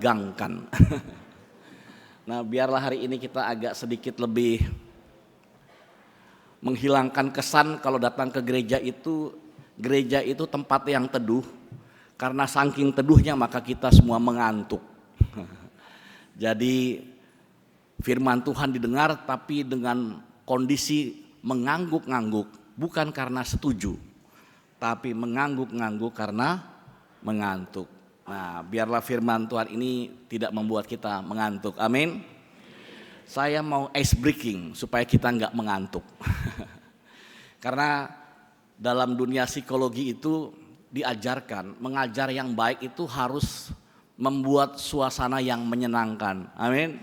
gangkan. Nah, biarlah hari ini kita agak sedikit lebih menghilangkan kesan kalau datang ke gereja itu tempat yang teduh. Karena saking teduhnya maka kita semua mengantuk. Jadi firman Tuhan didengar tapi dengan kondisi mengangguk-ngangguk, bukan karena setuju, tapi mengangguk-ngangguk karena mengantuk. Nah, biarlah firman Tuhan ini tidak membuat kita mengantuk. Amin. Saya mau ice breaking supaya kita nggak mengantuk. Karena dalam dunia psikologi itu diajarkan, mengajar yang baik itu harus membuat suasana yang menyenangkan. Amin.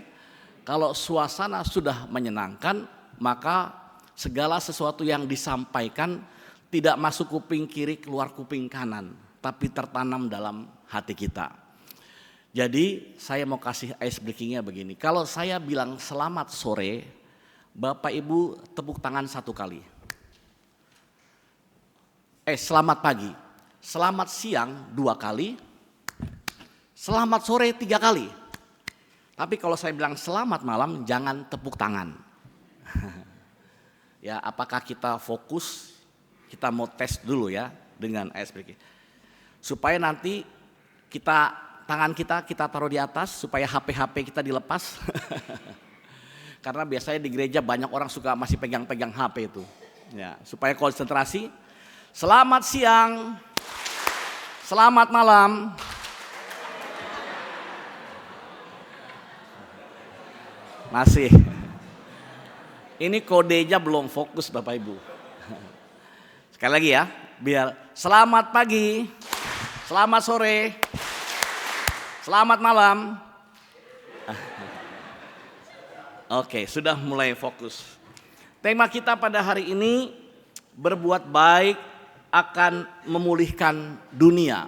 Kalau suasana sudah menyenangkan, maka segala sesuatu yang disampaikan tidak masuk kuping kiri, keluar kuping kanan, tapi tertanam dalam hati kita. Jadi saya mau kasih ice breakingnya begini. Kalau saya bilang selamat sore, Bapak Ibu tepuk tangan 1 kali. Selamat pagi, selamat siang 2 kali, selamat sore 3 kali. Tapi kalau saya bilang selamat malam, jangan tepuk tangan. Ya, apakah kita fokus? Kita mau tes dulu ya dengan ice breaking. Supaya nanti tangan kita taruh di atas supaya HP kita dilepas. Karena biasanya di gereja banyak orang suka masih pegang-pegang HP itu. Ya, supaya konsentrasi. Selamat siang. Selamat malam. Masih. Ini kodenya belum fokus Bapak Ibu. Sekali lagi ya, biar selamat pagi, selamat sore, selamat malam. Oke, sudah mulai fokus. Tema kita pada hari ini, berbuat baik akan memulihkan dunia.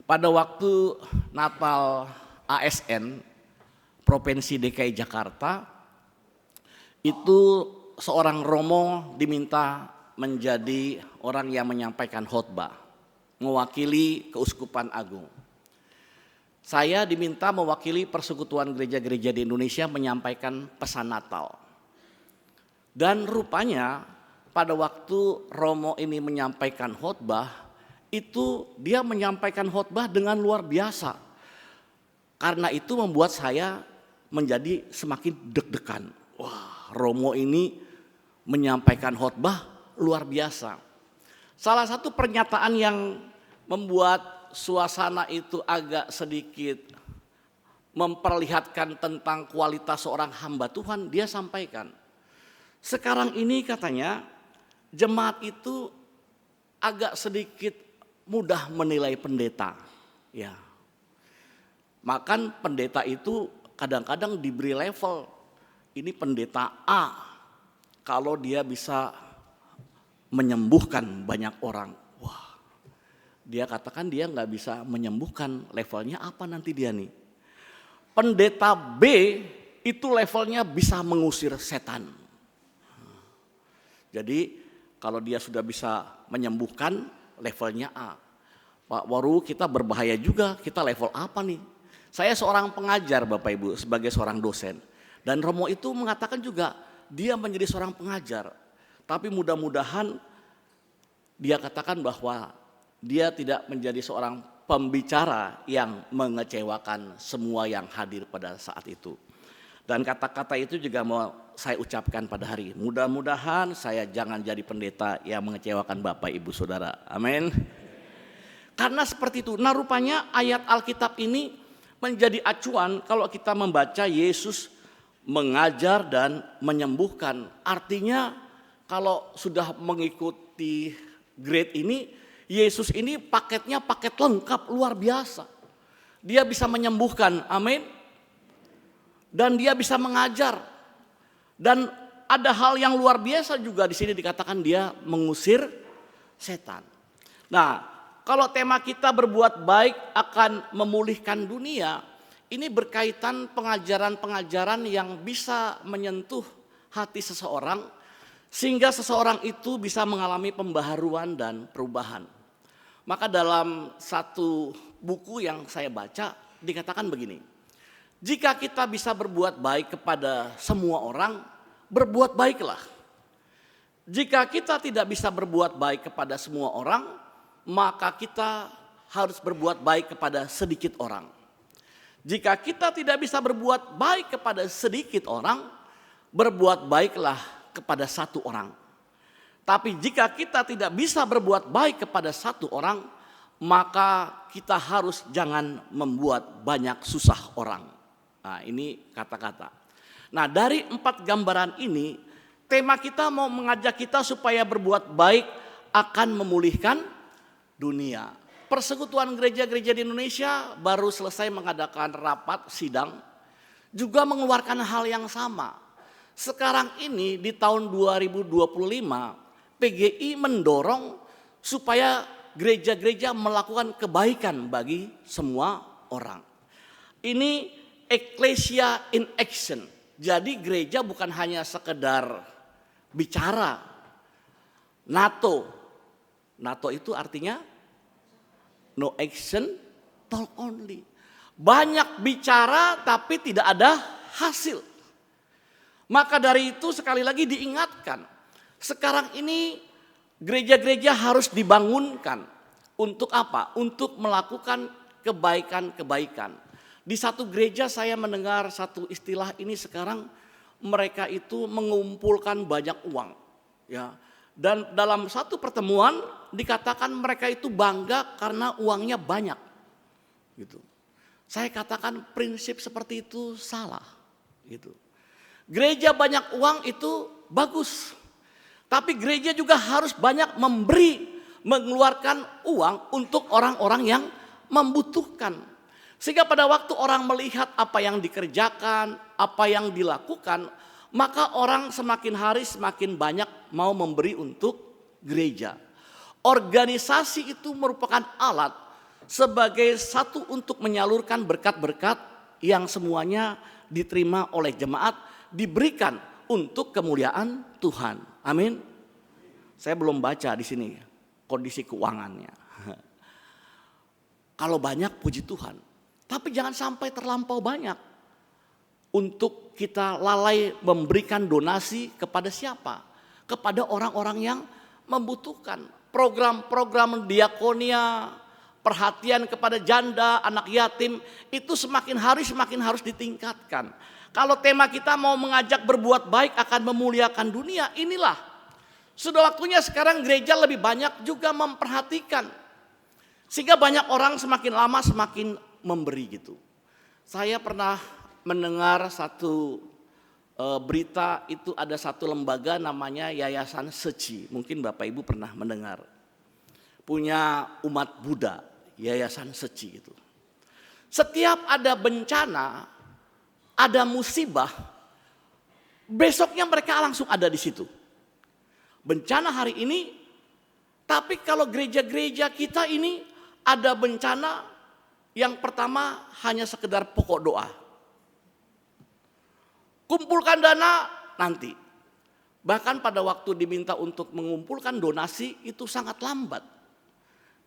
Pada waktu Natal ASN, Provinsi DKI Jakarta, itu seorang romo diminta menjadi orang yang menyampaikan khotbah, mewakili Keuskupan Agung. Saya diminta mewakili Persekutuan Gereja-Gereja di Indonesia menyampaikan pesan Natal. Dan rupanya pada waktu romo ini menyampaikan khotbah, itu dia menyampaikan khotbah dengan luar biasa. Karena itu membuat saya menjadi semakin deg-degan. Wah, romo ini menyampaikan khotbah luar biasa. Salah satu pernyataan yang membuat suasana itu agak sedikit memperlihatkan tentang kualitas seorang hamba Tuhan, dia sampaikan. Sekarang ini katanya jemaat itu agak sedikit mudah menilai pendeta. Ya. Makan pendeta itu kadang-kadang diberi level. Ini pendeta A, kalau dia bisa menyembuhkan banyak orang. Wah, dia katakan dia nggak bisa menyembuhkan, levelnya apa nanti dia nih. Pendeta B itu levelnya bisa mengusir setan. Jadi kalau dia sudah bisa menyembuhkan, levelnya A. Pak Waru, kita berbahaya juga, kita level apa nih? Saya seorang pengajar Bapak Ibu sebagai seorang dosen. Dan romo itu mengatakan juga dia menjadi seorang pengajar. Tapi mudah-mudahan dia katakan bahwa dia tidak menjadi seorang pembicara yang mengecewakan semua yang hadir pada saat itu. Dan kata-kata itu juga mau saya ucapkan pada hari. Mudah-mudahan saya jangan jadi pendeta yang mengecewakan Bapak Ibu Saudara. Amin. Karena seperti itu. Nah, rupanya ayat Alkitab ini menjadi acuan kalau kita membaca Yesus mengajar dan menyembuhkan. Artinya kalau sudah mengikuti grade ini, Yesus ini paketnya paket lengkap luar biasa. Dia bisa menyembuhkan, amin. Dan dia bisa mengajar. Dan ada hal yang luar biasa juga di sini dikatakan dia mengusir setan. Nah, kalau tema kita berbuat baik akan memulihkan dunia, ini berkaitan pengajaran-pengajaran yang bisa menyentuh hati seseorang sehingga seseorang itu bisa mengalami pembaharuan dan perubahan. Maka dalam satu buku yang saya baca, dikatakan begini, jika kita bisa berbuat baik kepada semua orang, berbuat baiklah. Jika kita tidak bisa berbuat baik kepada semua orang, maka kita harus berbuat baik kepada sedikit orang. Jika kita tidak bisa berbuat baik kepada sedikit orang, berbuat baiklah kepada satu orang. Tapi jika kita tidak bisa berbuat baik kepada satu orang, maka kita harus jangan membuat banyak susah orang. Nah, ini kata-kata. Nah, dari 4 gambaran ini, tema kita mau mengajak kita supaya berbuat baik akan memulihkan dunia. Persekutuan gereja-gereja di Indonesia baru selesai mengadakan rapat sidang, juga mengeluarkan hal yang sama. Sekarang ini di tahun 2025, PGI mendorong supaya gereja-gereja melakukan kebaikan bagi semua orang. Ini Ecclesia in Action. Jadi gereja bukan hanya sekedar bicara. NATO itu artinya no action, talk only. Banyak bicara tapi tidak ada hasil. Maka dari itu sekali lagi diingatkan, sekarang ini gereja-gereja harus dibangunkan. Untuk apa? Untuk melakukan kebaikan-kebaikan. Di satu gereja saya mendengar satu istilah ini sekarang, mereka itu mengumpulkan banyak uang. Ya. Dan dalam satu pertemuan dikatakan mereka itu bangga karena uangnya banyak. Gitu. Saya katakan prinsip seperti itu salah. Gitu. Gereja banyak uang itu bagus. Tapi gereja juga harus banyak mengeluarkan uang untuk orang-orang yang membutuhkan. Sehingga pada waktu orang melihat apa yang dikerjakan, apa yang dilakukan, maka orang semakin hari semakin banyak mau memberi untuk gereja. Organisasi itu merupakan alat sebagai satu untuk menyalurkan berkat-berkat yang semuanya diterima oleh jemaat, diberikan untuk kemuliaan Tuhan. Amin. Saya belum baca di sini kondisi keuangannya. Kalau banyak puji Tuhan, tapi jangan sampai terlampau banyak untuk kita lalai memberikan donasi kepada siapa? Kepada orang-orang yang membutuhkan. Program-program diakonia, perhatian kepada janda, anak yatim, itu semakin hari semakin harus ditingkatkan. Kalau tema kita mau mengajak berbuat baik akan memuliakan dunia, inilah. Sudah waktunya sekarang gereja lebih banyak juga memperhatikan. Sehingga banyak orang semakin lama semakin memberi gitu. Saya pernah mendengar satu berita, itu ada satu lembaga namanya Yayasan Seci. Mungkin Bapak Ibu pernah mendengar. Punya umat Buddha, Yayasan Seci itu. Setiap ada bencana, ada musibah, besoknya mereka langsung ada di situ. Bencana hari ini, tapi kalau gereja-gereja kita ini ada bencana, yang pertama hanya sekedar pokok doa. Kumpulkan dana nanti. Bahkan pada waktu diminta untuk mengumpulkan donasi itu sangat lambat.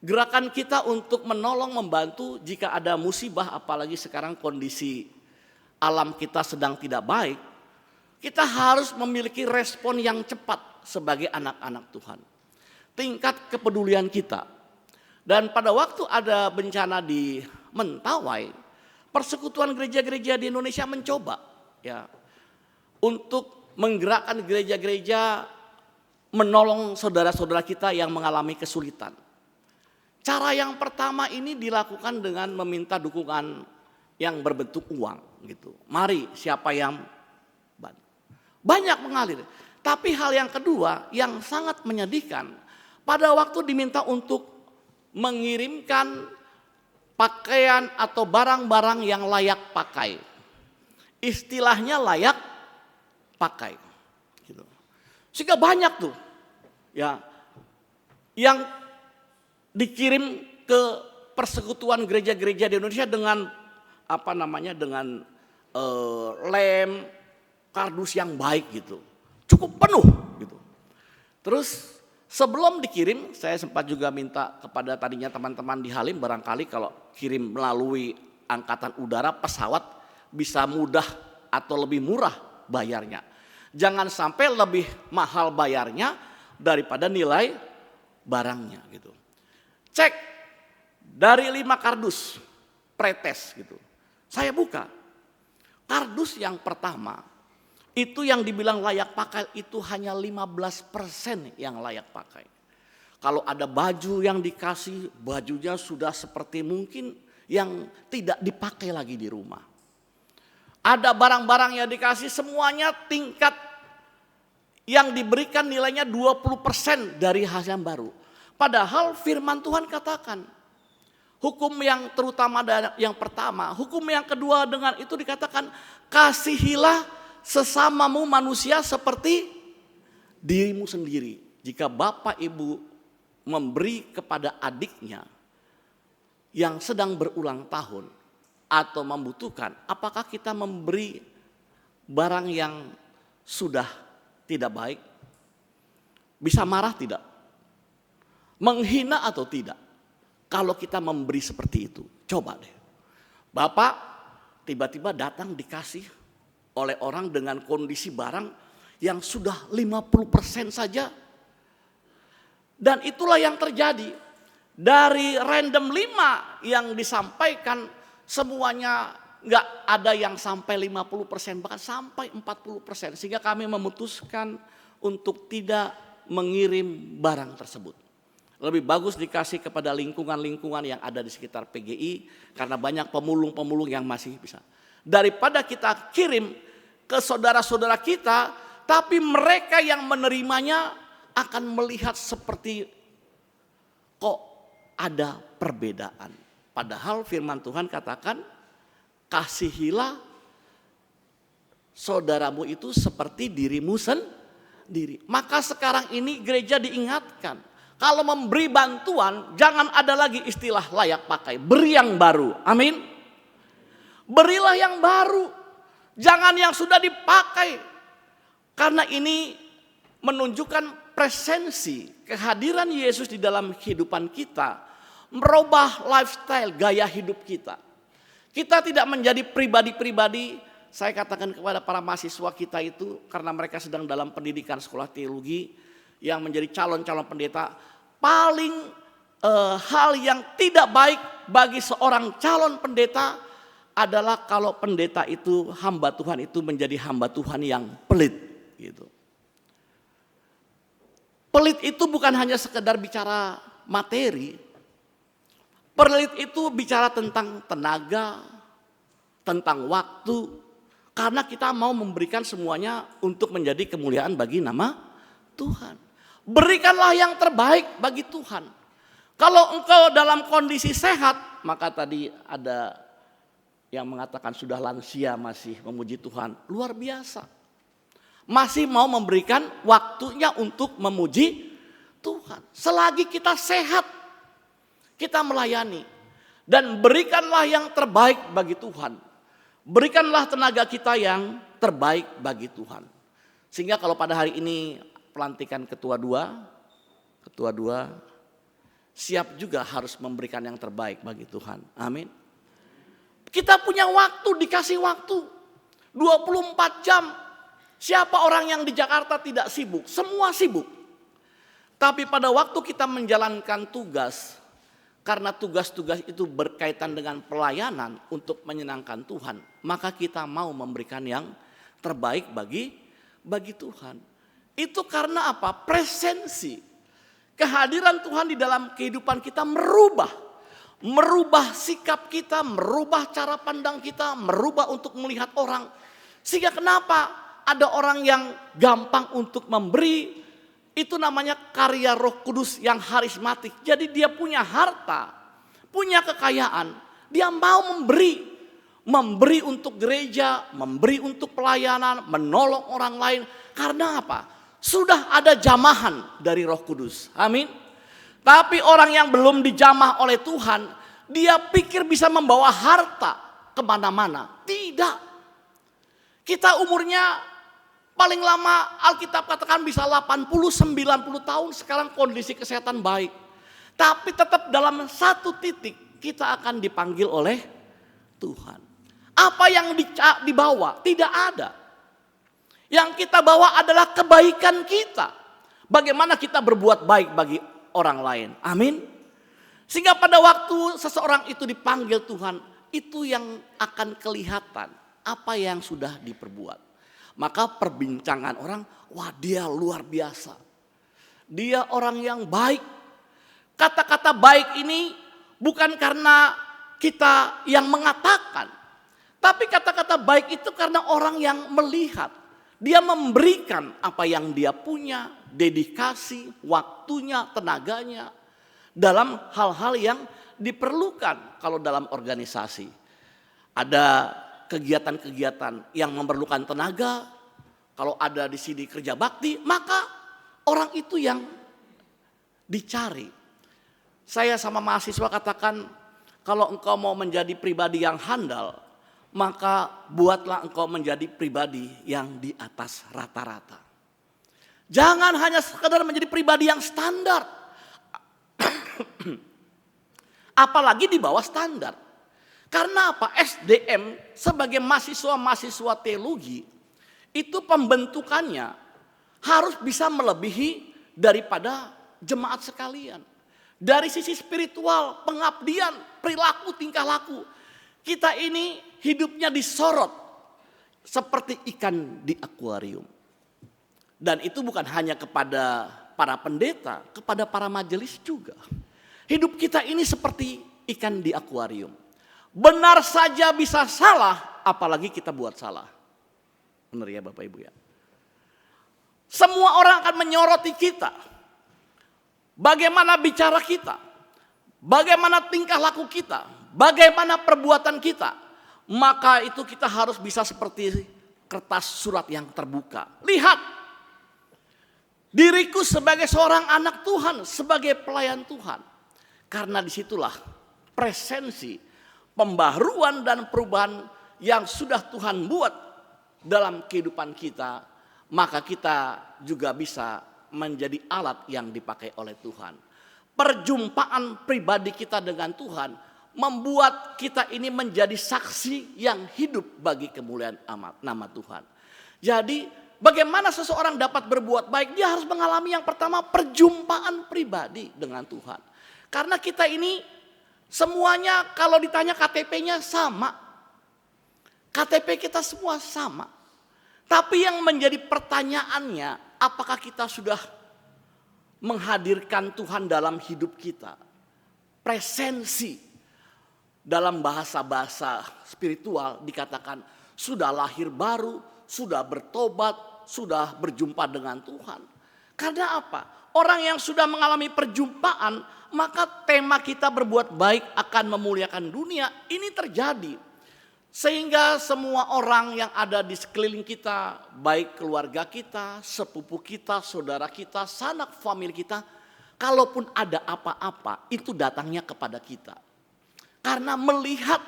Gerakan kita untuk menolong, membantu jika ada musibah, apalagi sekarang kondisi alam kita sedang tidak baik, kita harus memiliki respon yang cepat sebagai anak-anak Tuhan. Tingkat kepedulian kita. Dan pada waktu ada bencana di Mentawai, Persekutuan Gereja-Gereja di Indonesia mencoba ya untuk menggerakkan gereja-gereja menolong saudara-saudara kita yang mengalami kesulitan. Cara yang pertama ini dilakukan dengan meminta dukungan yang berbentuk uang gitu. Mari siapa yang banyak mengalir. Tapi hal yang kedua yang sangat menyedihkan, pada waktu diminta untuk mengirimkan pakaian atau barang-barang yang layak pakai. Istilahnya layak pakai. Gitu. Sehingga banyak tuh ya yang dikirim ke persekutuan gereja-gereja di Indonesia dengan dengan lem, kardus yang baik gitu. Cukup penuh gitu. Terus sebelum dikirim, saya sempat juga minta kepada tadinya teman-teman di Halim, barangkali kalau kirim melalui angkatan udara, pesawat bisa mudah atau lebih murah bayarnya. Jangan sampai lebih mahal bayarnya daripada nilai barangnya gitu. Cek dari 5 kardus pretest gitu. Saya buka. Kardus yang pertama itu yang dibilang layak pakai itu hanya 15% yang layak pakai. Kalau ada baju yang dikasih, bajunya sudah seperti mungkin yang tidak dipakai lagi di rumah. Ada barang-barang yang dikasih semuanya tingkat yang diberikan nilainya 20% dari hasil yang baru. Padahal firman Tuhan katakan, hukum yang terutama yang pertama, hukum yang kedua dengan itu dikatakan kasihilah sesamamu manusia seperti dirimu sendiri. Jika bapak ibu memberi kepada adiknya yang sedang berulang tahun atau membutuhkan, apakah kita memberi barang yang sudah tidak baik? Bisa marah tidak? Menghina atau tidak? Kalau kita memberi seperti itu, coba deh. Bapak tiba-tiba datang dikasih oleh orang dengan kondisi barang yang sudah 50% saja. Dan itulah yang terjadi. Dari random 5 yang disampaikan semuanya nggak ada yang sampai 50%, bahkan sampai 40%. Sehingga kami memutuskan untuk tidak mengirim barang tersebut. Lebih bagus dikasih kepada lingkungan-lingkungan yang ada di sekitar PGI karena banyak pemulung-pemulung yang masih bisa. Daripada kita kirim ke saudara-saudara kita, tapi mereka yang menerimanya akan melihat seperti kok ada perbedaan. Padahal firman Tuhan katakan, kasihilah saudaramu itu seperti dirimu sendiri. Maka sekarang ini gereja diingatkan, kalau memberi bantuan jangan ada lagi istilah layak pakai, beri yang baru. Amin. Berilah yang baru, jangan yang sudah dipakai. Karena ini menunjukkan presensi kehadiran Yesus di dalam kehidupan kita, merubah lifestyle, gaya hidup kita. Kita tidak menjadi pribadi-pribadi, saya katakan kepada para mahasiswa kita itu, karena mereka sedang dalam pendidikan sekolah teologi, yang menjadi calon-calon pendeta, paling hal yang tidak baik bagi seorang calon pendeta adalah kalau pendeta itu, hamba Tuhan itu menjadi hamba Tuhan yang pelit gitu. Pelit itu bukan hanya sekedar bicara materi. Pelit itu bicara tentang tenaga, tentang waktu. Karena kita mau memberikan semuanya untuk menjadi kemuliaan bagi nama Tuhan. Berikanlah yang terbaik bagi Tuhan. Kalau engkau dalam kondisi sehat, maka tadi ada yang mengatakan sudah lansia masih memuji Tuhan. Luar biasa. Masih mau memberikan waktunya untuk memuji Tuhan. Selagi kita sehat, kita melayani. Dan berikanlah yang terbaik bagi Tuhan. Berikanlah tenaga kita yang terbaik bagi Tuhan. Sehingga kalau pada hari ini pelantikan ketua dua siap juga harus memberikan yang terbaik bagi Tuhan. Amin. Kita punya waktu, dikasih waktu 24 jam. Siapa orang yang di Jakarta tidak sibuk? Semua sibuk. Tapi pada waktu kita menjalankan tugas, karena tugas-tugas itu berkaitan dengan pelayanan untuk menyenangkan Tuhan, maka kita mau memberikan yang terbaik bagi Tuhan. Itu karena apa? Presensi. Kehadiran Tuhan di dalam kehidupan kita merubah sikap kita, merubah cara pandang kita, merubah untuk melihat orang. Sehingga kenapa ada orang yang gampang untuk memberi, itu namanya karya Roh Kudus yang harismatik. Jadi dia punya harta, punya kekayaan, dia mau memberi untuk gereja, memberi untuk pelayanan, menolong orang lain. Karena apa? Sudah ada jamahan dari Roh Kudus. Amin. Tapi orang yang belum dijamah oleh Tuhan, dia pikir bisa membawa harta kemana-mana. Tidak. Kita umurnya paling lama Alkitab katakan bisa 80-90 tahun, sekarang kondisi kesehatan baik. Tapi tetap dalam satu titik kita akan dipanggil oleh Tuhan. Apa yang dibawa? Tidak ada. Yang kita bawa adalah kebaikan kita. Bagaimana kita berbuat baik bagi orang lain. Amin. Sehingga pada waktu seseorang itu dipanggil Tuhan, itu yang akan kelihatan apa yang sudah diperbuat. Maka perbincangan orang, wah dia luar biasa. Dia orang yang baik. Kata-kata baik ini bukan karena kita yang mengatakan. Tapi kata-kata baik itu karena orang yang melihat. Dia memberikan apa yang dia punya, dedikasi, waktunya, tenaganya. Dalam hal-hal yang diperlukan kalau dalam organisasi. Ada kegiatan-kegiatan yang memerlukan tenaga. Kalau ada di sini kerja bakti, maka orang itu yang dicari. Saya sama mahasiswa katakan, kalau engkau mau menjadi pribadi yang handal, maka buatlah engkau menjadi pribadi yang di atas rata-rata. Jangan hanya sekedar menjadi pribadi yang standar. Apalagi di bawah standar. Karena apa? SDM sebagai mahasiswa-mahasiswa teologi, itu pembentukannya harus bisa melebihi daripada jemaat sekalian. Dari sisi spiritual, pengabdian, perilaku, tingkah laku. Kita ini hidupnya disorot seperti ikan di akuarium. Dan itu bukan hanya kepada para pendeta, kepada para majelis juga. Hidup kita ini seperti ikan di akuarium. Benar saja bisa salah, apalagi kita buat salah. Benar ya Bapak Ibu ya. Semua orang akan menyoroti kita. Bagaimana bicara kita, bagaimana tingkah laku kita, bagaimana perbuatan kita. Maka itu kita harus bisa seperti kertas surat yang terbuka. Lihat, diriku sebagai seorang anak Tuhan, sebagai pelayan Tuhan. Karena disitulah presensi, pembaharuan dan perubahan yang sudah Tuhan buat dalam kehidupan kita. Maka kita juga bisa menjadi alat yang dipakai oleh Tuhan. Perjumpaan pribadi kita dengan Tuhan membuat kita ini menjadi saksi yang hidup bagi kemuliaan nama Tuhan. Jadi bagaimana seseorang dapat berbuat baik? Dia harus mengalami yang pertama perjumpaan pribadi dengan Tuhan. Karena kita ini semuanya kalau ditanya KTP-nya sama. KTP kita semua sama. Tapi yang menjadi pertanyaannya, apakah kita sudah menghadirkan Tuhan dalam hidup kita? Presensi dalam bahasa-bahasa spiritual dikatakan sudah lahir baru, sudah bertobat, sudah berjumpa dengan Tuhan. Karena apa? Orang yang sudah mengalami perjumpaan, maka tema kita berbuat baik akan memuliakan dunia ini terjadi. Sehingga semua orang yang ada di sekeliling kita, baik keluarga kita, sepupu kita, saudara kita, sanak famili kita, kalaupun ada apa-apa itu datangnya kepada kita. Karena melihat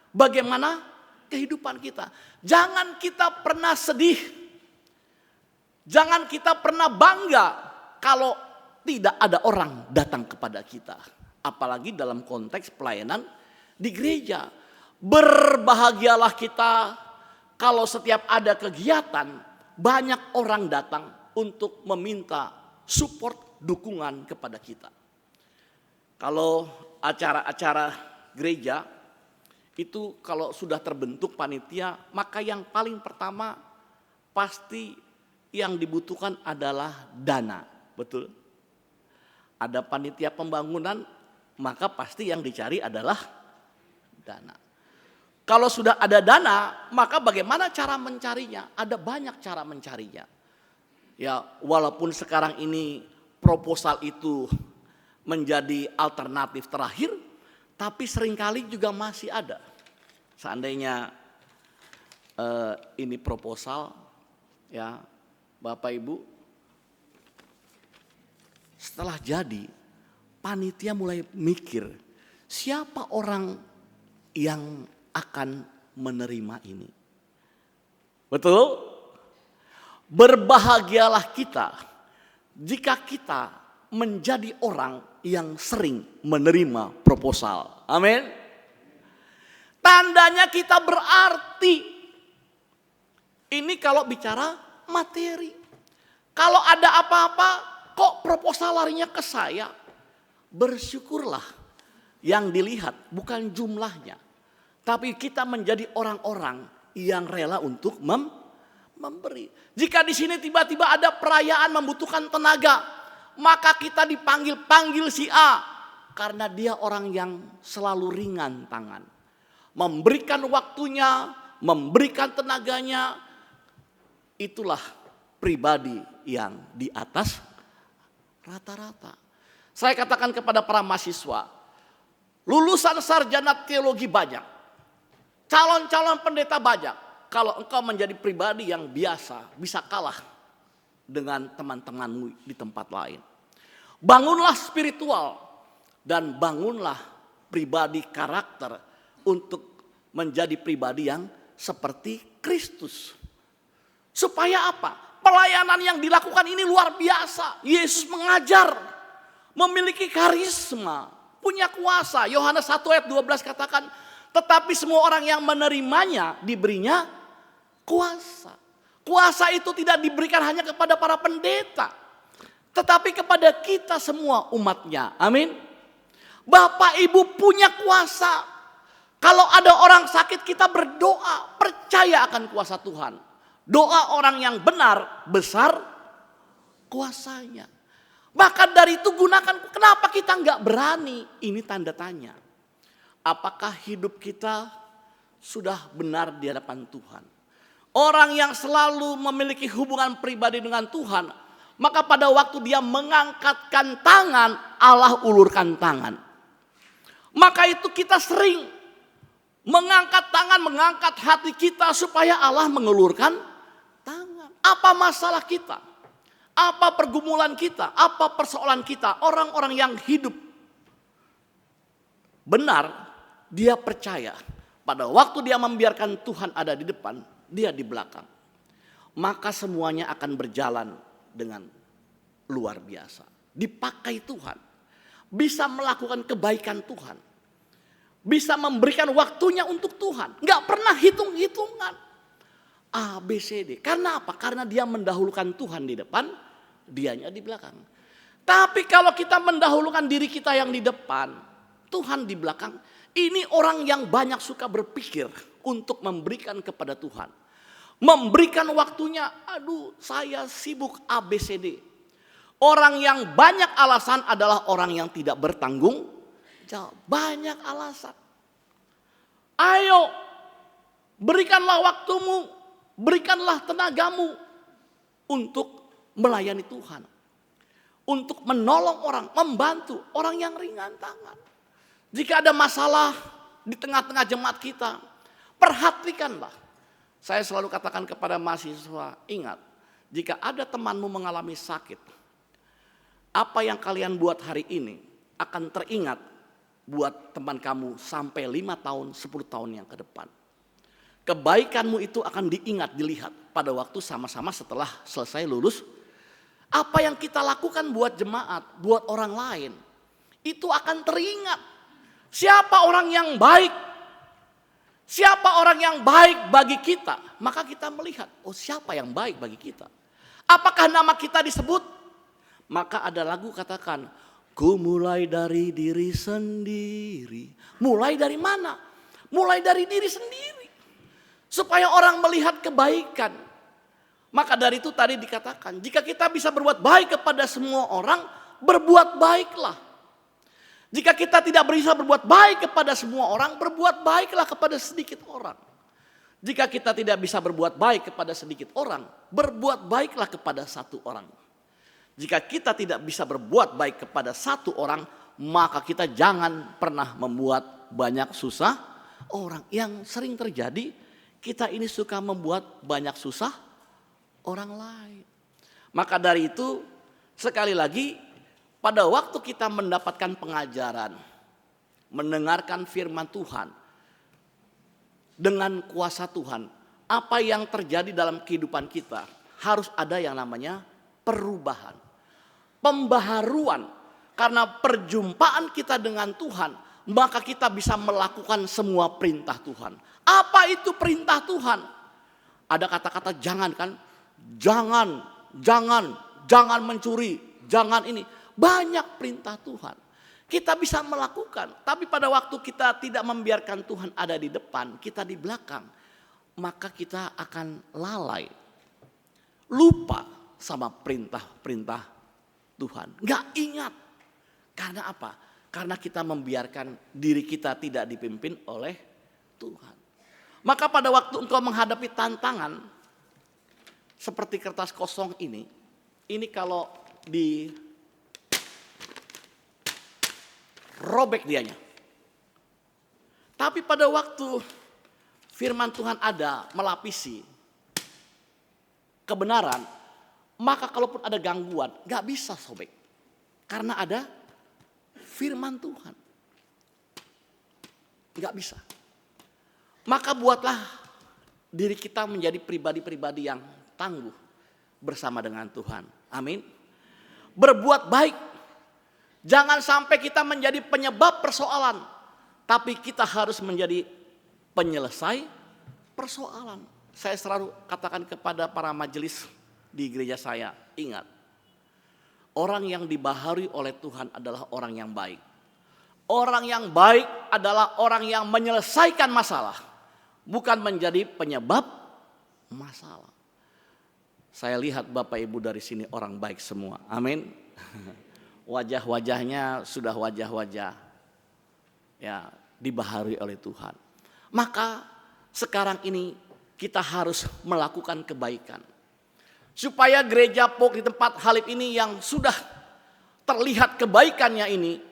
bagaimana kehidupan kita. Jangan kita pernah sedih. Jangan kita pernah bangga kalau tidak ada orang datang kepada kita. Apalagi dalam konteks pelayanan di gereja. Berbahagialah kita kalau setiap ada kegiatan banyak orang datang untuk meminta support, dukungan kepada kita. Kalau acara-acara gereja itu kalau sudah terbentuk panitia, maka yang paling pertama pasti yang dibutuhkan adalah dana, betul? Ada panitia pembangunan, maka pasti yang dicari adalah dana. Kalau sudah ada dana, maka bagaimana cara mencarinya? Ada banyak cara mencarinya. Ya, walaupun sekarang ini proposal itu menjadi alternatif terakhir, tapi seringkali juga masih ada. Seandainya ini proposal, ya Bapak Ibu, setelah jadi, panitia mulai mikir, siapa orang yang akan menerima ini. Betul? Berbahagialah kita jika kita menjadi orang yang sering menerima proposal. Amin. Tandanya kita berarti. Ini kalau bicara materi. Kalau ada apa-apa, kok proposal larinya ke saya? Bersyukurlah yang dilihat bukan jumlahnya. Tapi kita menjadi orang-orang yang rela untuk memberi. Jika di sini tiba-tiba ada perayaan membutuhkan tenaga, maka kita panggil si A. Karena dia orang yang selalu ringan tangan. Memberikan waktunya, memberikan tenaganya. Itulah pribadi yang di atas rata-rata. Saya katakan kepada para mahasiswa, lulusan sarjana teologi banyak, calon-calon pendeta banyak. Kalau engkau menjadi pribadi yang biasa, bisa kalah dengan teman-temanmu di tempat lain. Bangunlah spiritual dan bangunlah pribadi karakter untuk menjadi pribadi yang seperti Kristus. Supaya apa? Pelayanan yang dilakukan ini luar biasa. Yesus mengajar, memiliki karisma, punya kuasa. Yohanes 1 ayat 12 katakan, tetapi semua orang yang menerimanya diberinya kuasa. Kuasa itu tidak diberikan hanya kepada para pendeta, tetapi kepada kita semua umatnya. Amin. Bapak Ibu punya kuasa. Kalau ada orang sakit, kita berdoa, percaya akan kuasa Tuhan. Doa orang yang benar, besar kuasanya. Maka dari itu gunakan. Kenapa kita nggak berani? Ini tanda tanya. Apakah hidup kita sudah benar di hadapan Tuhan? Orang yang selalu memiliki hubungan pribadi dengan Tuhan, maka pada waktu dia mengangkatkan tangan, Allah ulurkan tangan. Maka itu kita sering mengangkat tangan, mengangkat hati kita supaya Allah mengulurkan tangan. Apa masalah kita? Apa pergumulan kita? Apa persoalan kita? Orang-orang yang hidup benar, dia percaya pada waktu dia membiarkan Tuhan ada di depan, dia di belakang. Maka semuanya akan berjalan dengan luar biasa. Dipakai Tuhan. Bisa melakukan kebaikan Tuhan. Bisa memberikan waktunya untuk Tuhan. Gak pernah hitung-hitungan. A, B, C, D. Karena apa? Karena dia mendahulukan Tuhan di depan, dianya di belakang. Tapi kalau kita mendahulukan diri kita yang di depan, Tuhan di belakang, ini orang yang banyak suka berpikir untuk memberikan kepada Tuhan. Memberikan waktunya, aduh saya sibuk A, B, C, D. Orang yang banyak alasan adalah orang yang tidak bertanggung jawab. Banyak alasan. Ayo, berikanlah waktumu. Berikanlah tenagamu untuk melayani Tuhan. Untuk menolong orang, membantu orang yang ringan tangan. Jika ada masalah di tengah-tengah jemaat kita, perhatikanlah. Saya selalu katakan kepada mahasiswa, ingat, jika ada temanmu mengalami sakit, apa yang kalian buat hari ini akan teringat buat teman kamu sampai 5 tahun, 10 tahun yang ke depan. Kebaikanmu itu akan diingat, dilihat pada waktu sama-sama setelah selesai lulus. Apa yang kita lakukan buat jemaat, buat orang lain, itu akan teringat. Siapa orang yang baik? Siapa orang yang baik bagi kita? Maka kita melihat, oh siapa yang baik bagi kita? Apakah nama kita disebut? Maka ada lagu katakan, ku mulai dari diri sendiri. Mulai dari mana? Mulai dari diri sendiri. Supaya orang melihat kebaikan. Maka dari itu tadi dikatakan, jika kita bisa berbuat baik kepada semua orang, berbuat baiklah. Jika kita tidak bisa berbuat baik kepada semua orang, berbuat baiklah kepada sedikit orang. Jika kita tidak bisa berbuat baik kepada sedikit orang, berbuat baiklah kepada satu orang. Jika kita tidak bisa berbuat baik kepada satu orang, maka kita jangan pernah membuat banyak susah orang. Yang sering terjadi, kita ini suka membuat banyak susah orang lain. Maka dari itu, sekali lagi, pada waktu kita mendapatkan pengajaran, mendengarkan firman Tuhan, dengan kuasa Tuhan, apa yang terjadi dalam kehidupan kita, harus ada yang namanya perubahan. Pembaharuan, karena perjumpaan kita dengan Tuhan maka kita bisa melakukan semua perintah Tuhan. Apa itu perintah Tuhan? Ada kata-kata jangan kan? Jangan mencuri, jangan ini. Banyak perintah Tuhan. Kita bisa melakukan, tapi pada waktu kita tidak membiarkan Tuhan ada di depan, kita di belakang, maka kita akan lalai. Lupa sama perintah-perintah Tuhan. Gak ingat. Karena apa? Karena kita membiarkan diri kita tidak dipimpin oleh Tuhan. Maka pada waktu engkau menghadapi tantangan seperti kertas kosong ini kalau robek dianya. Tapi pada waktu firman Tuhan ada melapisi kebenaran, maka kalaupun ada gangguan gak bisa sobek. Karena ada firman Tuhan. Gak bisa. Maka buatlah diri kita menjadi pribadi-pribadi yang tangguh bersama dengan Tuhan. Amin. Berbuat baik. Jangan sampai kita menjadi penyebab persoalan, tapi kita harus menjadi penyelesai persoalan. Saya selalu katakan kepada para majelis di gereja saya, ingat, orang yang dibaharui oleh Tuhan adalah orang yang baik. Orang yang baik adalah orang yang menyelesaikan masalah, bukan menjadi penyebab masalah. Saya lihat Bapak Ibu dari sini orang baik semua. Amin. Wajah-wajahnya sudah wajah-wajah ya dibaharui oleh Tuhan. Maka sekarang ini kita harus melakukan kebaikan. Supaya gereja POK di tempat Halip ini yang sudah terlihat kebaikannya ini,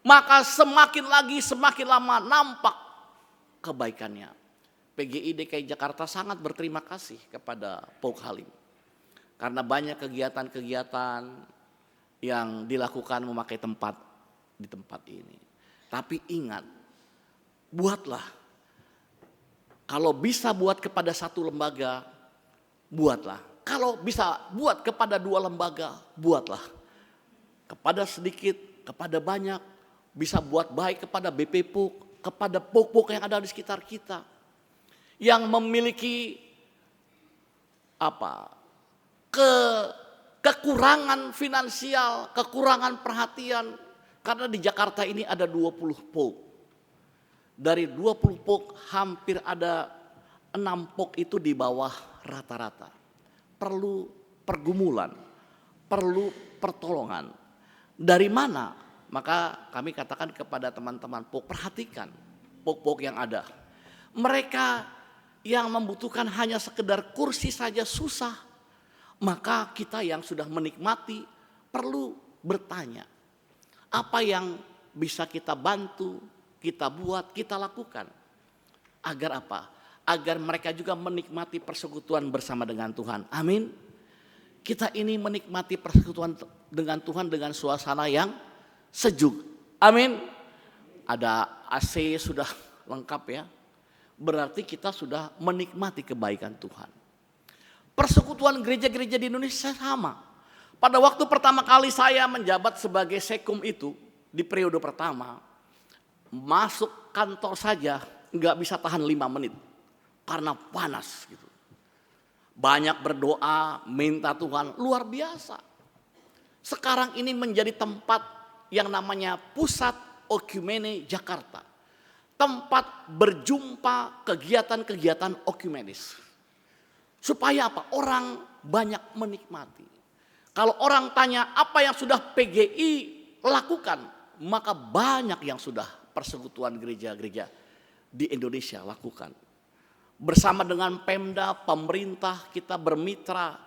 maka semakin lama nampak kebaikannya. PGI DKI Jakarta sangat berterima kasih kepada POK Halip. Karena banyak kegiatan-kegiatan yang dilakukan memakai tempat di tempat ini. Tapi ingat, buatlah. Kalau bisa buat kepada satu lembaga, buatlah. Kalau bisa buat kepada 2 lembaga, buatlah. Kepada sedikit, kepada banyak, bisa buat baik kepada BP POK, kepada POK-POK yang ada di sekitar kita. Yang memiliki kekurangan finansial, kekurangan perhatian. Karena di Jakarta ini ada 20 POK. Dari 20 POK hampir ada 6 POK itu di bawah rata-rata. Perlu pergumulan, perlu pertolongan. Dari mana? Maka kami katakan kepada teman-teman POK, perhatikan POK-POK yang ada. Mereka yang membutuhkan hanya sekedar kursi saja susah. Maka kita yang sudah menikmati perlu bertanya. Apa yang bisa kita bantu, kita buat, kita lakukan. Agar apa? Agar mereka juga menikmati persekutuan bersama dengan Tuhan. Amin. Kita ini menikmati persekutuan dengan Tuhan dengan suasana yang sejuk. Amin. Ada AC sudah lengkap ya. Berarti kita sudah menikmati kebaikan Tuhan. Persekutuan gereja-gereja di Indonesia sama. Pada waktu pertama kali saya menjabat sebagai sekum itu, di periode pertama, masuk kantor saja nggak bisa tahan 5 menit. Karena panas gitu. Banyak berdoa, minta Tuhan, luar biasa. Sekarang ini menjadi tempat yang namanya Pusat Okumene Jakarta. Tempat berjumpa kegiatan-kegiatan okumenis. Supaya apa? Orang banyak menikmati. Kalau orang tanya apa yang sudah PGI lakukan, maka banyak yang sudah persekutuan gereja-gereja di Indonesia lakukan. Bersama dengan Pemda, pemerintah kita bermitra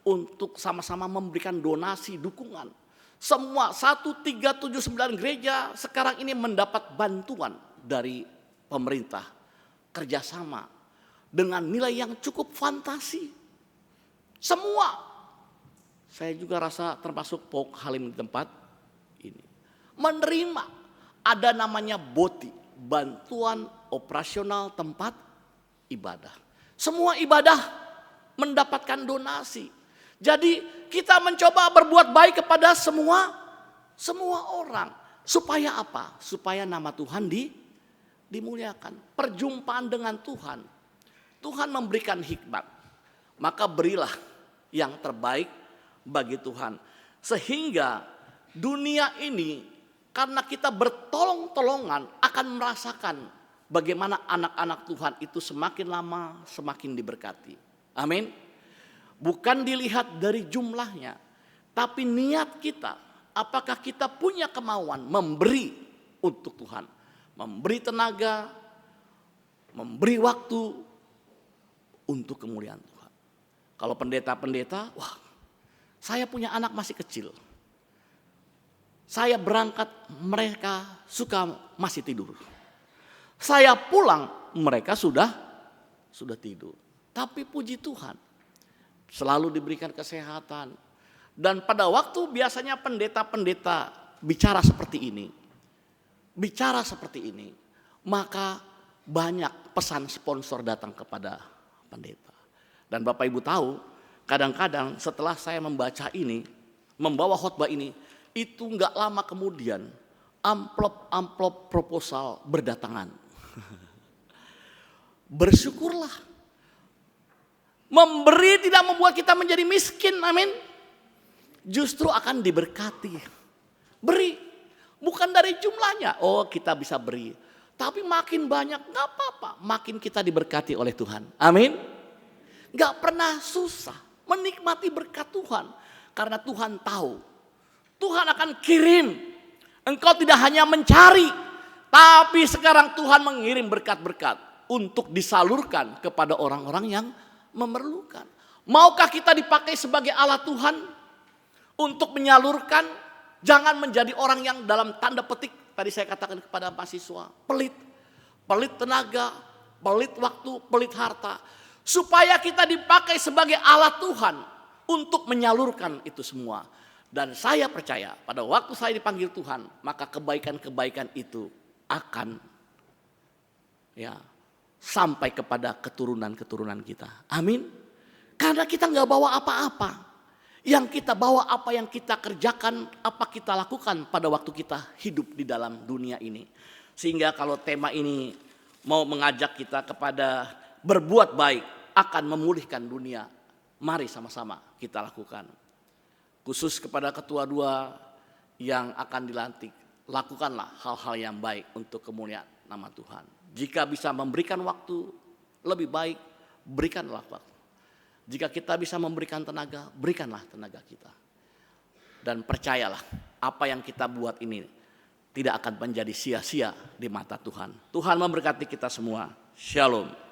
untuk sama-sama memberikan donasi, dukungan. Semua 1379 gereja sekarang ini mendapat bantuan dari pemerintah. Kerjasama. Dengan nilai yang cukup fantasi. Semua. Saya juga rasa termasuk POK Halim di tempat ini. Menerima. Ada namanya BOTI. Bantuan Operasional Tempat Ibadah. Semua ibadah mendapatkan donasi. Jadi kita mencoba berbuat baik kepada semua orang. Supaya apa? Supaya nama Tuhan dimuliakan. Perjumpaan dengan Tuhan. Tuhan memberikan hikmat. Maka berilah yang terbaik bagi Tuhan. Sehingga dunia ini karena kita bertolong-tolongan akan merasakan bagaimana anak-anak Tuhan itu semakin lama semakin diberkati. Amin. Bukan dilihat dari jumlahnya, tapi niat kita. Apakah kita punya kemauan memberi untuk Tuhan, memberi tenaga, memberi waktu untuk kemuliaan Tuhan. Kalau pendeta-pendeta, wah, saya punya anak masih kecil. Saya berangkat, mereka suka masih tidur. Saya pulang, mereka sudah tidur. Tapi puji Tuhan, selalu diberikan kesehatan. Dan pada waktu biasanya pendeta-pendeta bicara seperti ini, maka banyak pesan sponsor datang kepada pendeta. Dan Bapak Ibu tahu, kadang-kadang setelah saya membaca ini, membawa khotbah ini, itu enggak lama kemudian amplop proposal berdatangan. Bersyukurlah. Memberi tidak membuat kita menjadi miskin, amin. Justru akan diberkati. Beri, bukan dari jumlahnya. Oh, kita bisa beri. Tapi makin banyak, gak apa-apa. Makin kita diberkati oleh Tuhan, amin. Gak pernah susah menikmati berkat Tuhan. Karena Tuhan tahu, Tuhan akan kirim. Engkau tidak hanya mencari, tapi sekarang Tuhan mengirim berkat-berkat untuk disalurkan kepada orang-orang yang memerlukan. Maukah kita dipakai sebagai alat Tuhan untuk menyalurkan? Jangan menjadi orang yang dalam tanda petik, tadi saya katakan kepada mahasiswa, pelit tenaga, pelit waktu, pelit harta. Supaya kita dipakai sebagai alat Tuhan untuk menyalurkan itu semua. Dan saya percaya pada waktu saya dipanggil Tuhan, maka kebaikan-kebaikan itu akan sampai kepada keturunan-keturunan kita. Amin. Karena kita nggak bawa apa-apa. Yang kita bawa apa yang kita kerjakan, apa kita lakukan pada waktu kita hidup di dalam dunia ini. Sehingga kalau tema ini mau mengajak kita kepada berbuat baik akan memulihkan dunia. Mari sama-sama kita lakukan. Khusus kepada ketua dua yang akan dilantik, lakukanlah hal-hal yang baik untuk kemuliaan nama Tuhan. Jika bisa memberikan waktu lebih baik, berikanlah waktu. Jika kita bisa memberikan tenaga, berikanlah tenaga kita. Dan percayalah, apa yang kita buat ini tidak akan menjadi sia-sia di mata Tuhan. Tuhan memberkati kita semua. Shalom.